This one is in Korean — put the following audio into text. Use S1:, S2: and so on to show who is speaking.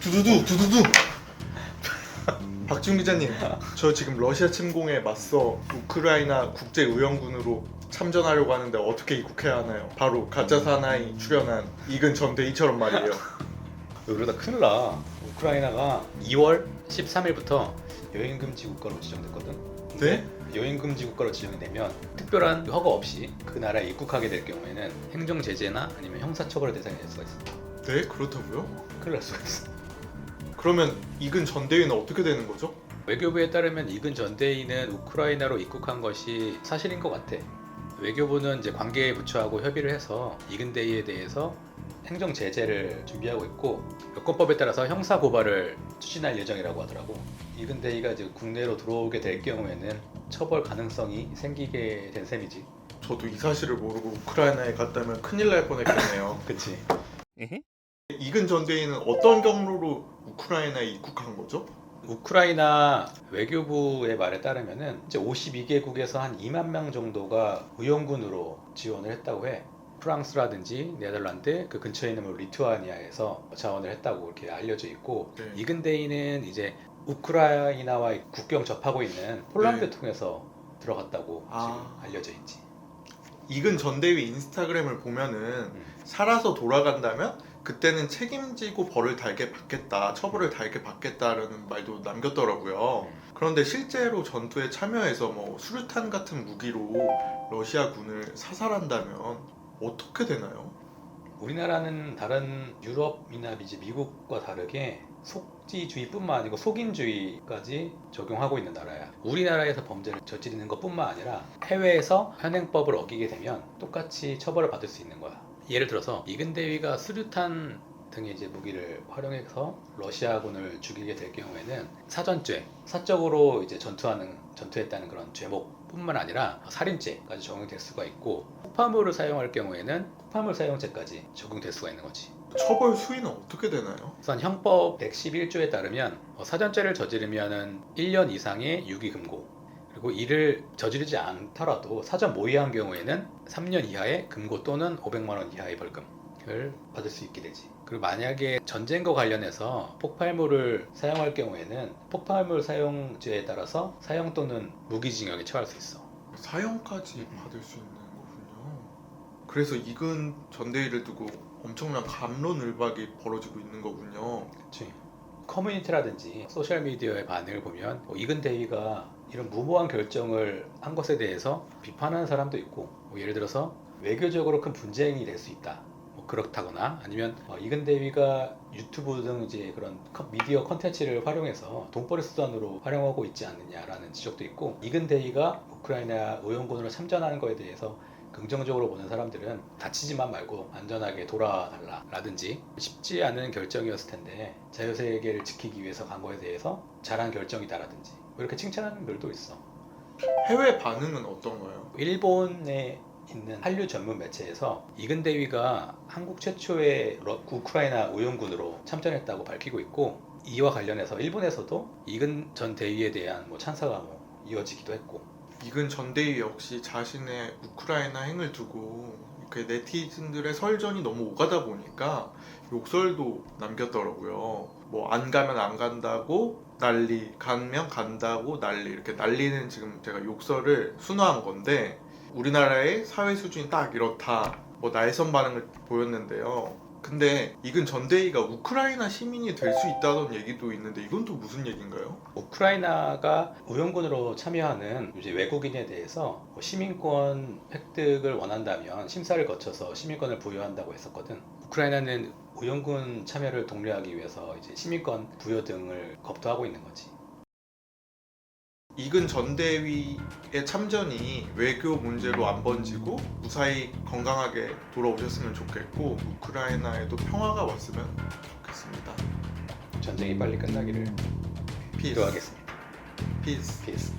S1: 두두두 두두두. 박지훈 기자님, 저 지금 러시아 침공에 맞서 우크라이나 국제의원군으로 참전하려고 하는데 어떻게 입국해야 하나요? 바로 가짜 사나이 출연한 이근 전대희처럼 말이에요.
S2: 이러다 큰일 나. 우크라이나가 2월 13일부터 여행금지 국가로 지정됐거든.
S1: 네?
S2: 여행금지 국가로 지정이 되면 특별한 허가 없이 그 나라에 입국하게 될 경우에는 행정 제재나 아니면 형사처벌의 대상이 될 수가 있어.
S1: 네? 그렇다고요?
S2: 큰일 날 수가 있어.
S1: 그러면 이근 전대희는 어떻게 되는 거죠?
S2: 외교부에 따르면 이근 전대희는 우크라이나로 입국한 것이 사실인 것 같아. 외교부는 이제 관계 부처하고 협의를 해서 이근 대희에 대해서 행정 제재를 준비하고 있고 여권법에 따라서 형사 고발을 추진할 예정이라고 하더라고. 이근 대희가 이제 국내로 들어오게 될 경우에는 처벌 가능성이 생기게 된 셈이지.
S1: 저도 이 사실을 모르고 우크라이나에 갔다면 큰일 날 뻔했겠네요.
S2: 그치.
S1: 이근 전대희는 어떤 경로로 우크라이나에 입국한 거죠?
S2: 우크라이나 외교부의 말에 따르면은 이제 52개국에서 한 2만 명 정도가 의용군으로 지원을 했다고 해. 프랑스라든지 네덜란드 그 근처에 있는 뭐 리투아니아에서 자원을 했다고 이렇게 알려져 있고
S1: 네.
S2: 이근 대희는 이제 우크라이나와 국경 접하고 있는 폴란드
S1: 네.
S2: 통해서 들어갔다고
S1: 아.
S2: 지금 알려져 있지.
S1: 이근 전대희 인스타그램을 보면은 살아서 돌아간다면 그때는 책임지고 벌을 달게 받겠다, 처벌을 달게 받겠다라는 말도 남겼더라고요. 그런데 실제로 전투에 참여해서 뭐 수류탄 같은 무기로 러시아군을 사살한다면 어떻게 되나요?
S2: 우리나라는 다른 유럽이나 이제 미국과 다르게 속지주의뿐만 아니고 속인주의까지 적용하고 있는 나라야. 우리나라에서 범죄를 저지르는 것뿐만 아니라 해외에서 현행법을 어기게 되면 똑같이 처벌을 받을 수 있는 거야. 예를 들어서 이근 대위가 수류탄 등의 이제 무기를 활용해서 러시아군을 죽이게 될 경우에는 사전죄, 사적으로 이제 전투했다는 그런 죄목뿐만 아니라 살인죄까지 적용될 수가 있고 폭파물을 사용할 경우에는 폭파물 사용죄까지 적용될 수가 있는 거지.
S1: 처벌 수위는 어떻게 되나요?
S2: 우선 형법 111조에 따르면 사전죄를 저지르면은 1년 이상의 유기금고, 그리고 이를 저지르지 않더라도 사전 모의한 경우에는 3년 이하의 금고 또는 500만 원 이하의 벌금을 받을 수 있게 되지. 그리고 만약에 전쟁과 관련해서 폭발물을 사용할 경우에는 폭발물 사용죄에 따라서 사형 또는 무기징역에 처할 수 있어.
S1: 사형까지 받을 수 있는 거군요. 그래서 이근 전대희를 두고 엄청난 갑론을박이 벌어지고 있는 거군요.
S2: 그치. 커뮤니티라든지 소셜미디어의 반응을 보면 이근 대위가 이런 무모한 결정을 한 것에 대해서 비판하는 사람도 있고 예를 들어서 외교적으로 큰 분쟁이 될 수 있다. 그렇다거나 아니면 이근 대위가 유튜브 등 이제 그런 미디어 컨텐츠를 활용해서 돈벌이 수단으로 활용하고 있지 않느냐라는 지적도 있고 이근 대위가 우크라이나 의원군으로 참전하는 것에 대해서 긍정적으로 보는 사람들은 다치지만 말고 안전하게 돌아달라라든지 쉽지 않은 결정이었을 텐데 자유세계를 지키기 위해서 간 거에 대해서 잘한 결정이다라든지 이렇게 칭찬하는 글도 있어.
S1: 해외 반응은 어떤가요?
S2: 일본에 있는 한류 전문 매체에서 이근 대위가 한국 최초의 우크라이나 의용군으로 참전했다고 밝히고 있고 이와 관련해서 일본에서도 이근 전 대위에 대한 찬사가 이어지기도 했고
S1: 이근 전대희 역시 자신의 우크라이나 행을 두고 이렇게 네티즌들의 설전이 너무 오가다 보니까 욕설도 남겼더라고요. 뭐 안 가면 안 간다고 난리, 가면 간다고 난리, 이렇게 난리는 지금 제가 욕설을 순화한 건데 우리나라의 사회 수준이 딱 이렇다, 뭐 날선 반응을 보였는데요. 근데 이근 전대희가 우크라이나 시민이 될 수 있다던 얘기도 있는데 이건 또 무슨 얘기인가요?
S2: 우크라이나가 의용군으로 참여하는 이제 외국인에 대해서 시민권 획득을 원한다면 심사를 거쳐서 시민권을 부여한다고 했었거든. 우크라이나는 의용군 참여를 독려하기 위해서 이제 시민권 부여 등을 검토하고 있는 거지.
S1: 이근 전대위의 참전이 외교 문제로 안 번지고 무사히 건강하게 돌아오셨으면 좋겠고 우크라이나에도 평화가 왔으면 좋겠습니다.
S2: 전쟁이 빨리 끝나기를
S1: 피스.
S2: 기도하겠습니다.
S1: 피스.
S2: 피스.